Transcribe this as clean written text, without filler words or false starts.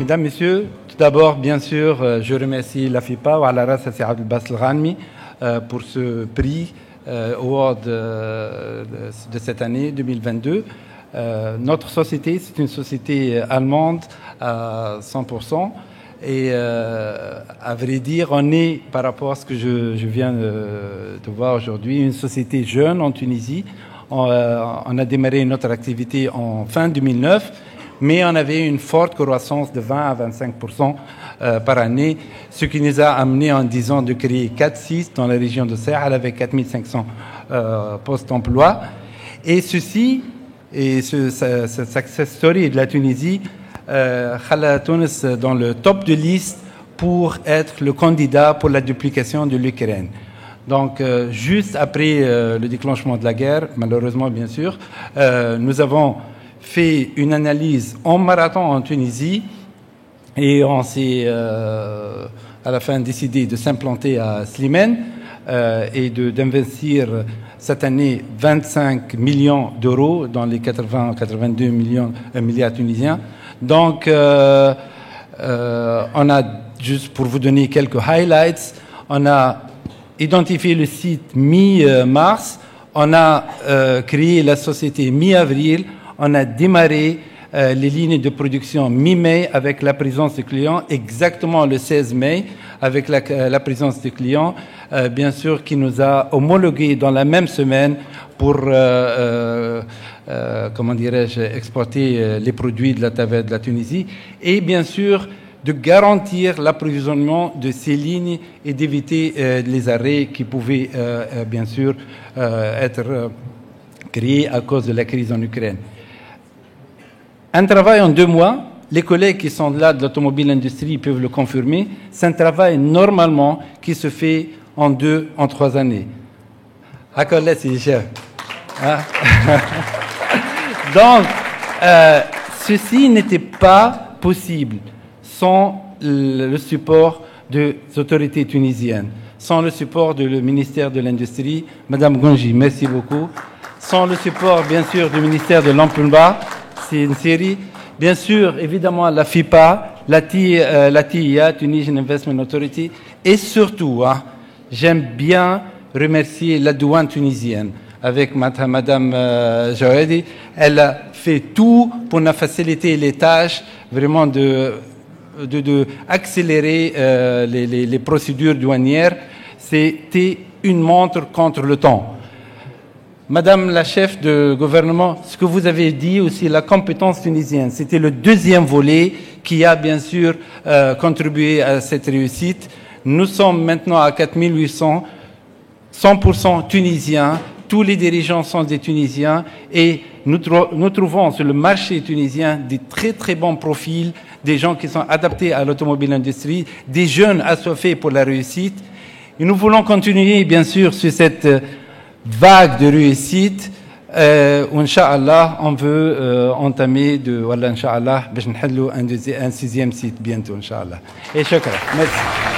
Mesdames, Messieurs, tout d'abord, bien sûr, je remercie la FIPA, Wa ala rasa si Abdel Basel Ghanmi, pour ce prix award de cette année 2022. Notre société, c'est une société allemande à 100%. Et à vrai dire, on est, par rapport à ce que je viens de voir aujourd'hui, une société jeune en Tunisie. On a démarré notre activité en fin 2009, mais on avait une forte croissance de 20 à 25% par année, ce qui nous a amené en 10 ans de créer 4 sites dans la région de Sahel avec 4500 postes d'emploi. Et ceci, et ce success story de la Tunisie, Khala Tunis dans le top de liste pour être le candidat pour la duplication de l'Ukraine. Donc, juste après le déclenchement de la guerre, malheureusement bien sûr, nous avons fait une analyse en marathon en Tunisie et on s'est à la fin décidé de s'implanter à Slimane et d'investir cette année 25 millions d'euros dans les 82 milliards tunisiens. Donc, on a, juste pour vous donner quelques highlights, on a identifié le site mi-mars, on a créé la société mi-avril, on a démarré les lignes de production mi-mai avec la présence du client, exactement le 16 mai avec la présence du client, bien sûr qui nous a homologué dans la même semaine pour comment dirais-je, exporter les produits de la Tunisie et bien sûr de garantir l'approvisionnement de ces lignes et d'éviter les arrêts qui pouvaient bien sûr être créés à cause de la crise en Ukraine. Un travail en 2 mois, les collègues qui sont là de l'automobile industrie peuvent le confirmer, c'est un travail normalement qui se fait en 2, en 3 années. Donc, ceci n'était pas possible sans le support des autorités tunisiennes, sans le support du ministère de l'Industrie. Madame Gonji, merci beaucoup. Sans le support, bien sûr, du ministère de l'Emploi, c'est une série. Bien sûr, évidemment, la FIPA, la TIA, Tunisian Investment Authority, et surtout, j'aime bien remercier la douane tunisienne avec Madame Jawadi. Elle a fait tout pour nous faciliter les tâches, vraiment de accélérer les procédures douanières. C'était une montre contre le temps. Madame la chef de gouvernement, ce que vous avez dit aussi, la compétence tunisienne, c'était le 2e volet qui a bien sûr contribué à cette réussite. Nous sommes maintenant à 4800, 100% tunisiens, tous les dirigeants sont des Tunisiens et nous trouvons sur le marché tunisien des très très bons profils, des gens qui sont adaptés à l'automobile industrie, des jeunes assoiffés pour la réussite. Et nous voulons continuer bien sûr sur cette vague de réussite. Inch'Allah, on veut entamer Inch'Allah, un 6e site bientôt, Inch'Allah. Et shukra. Merci.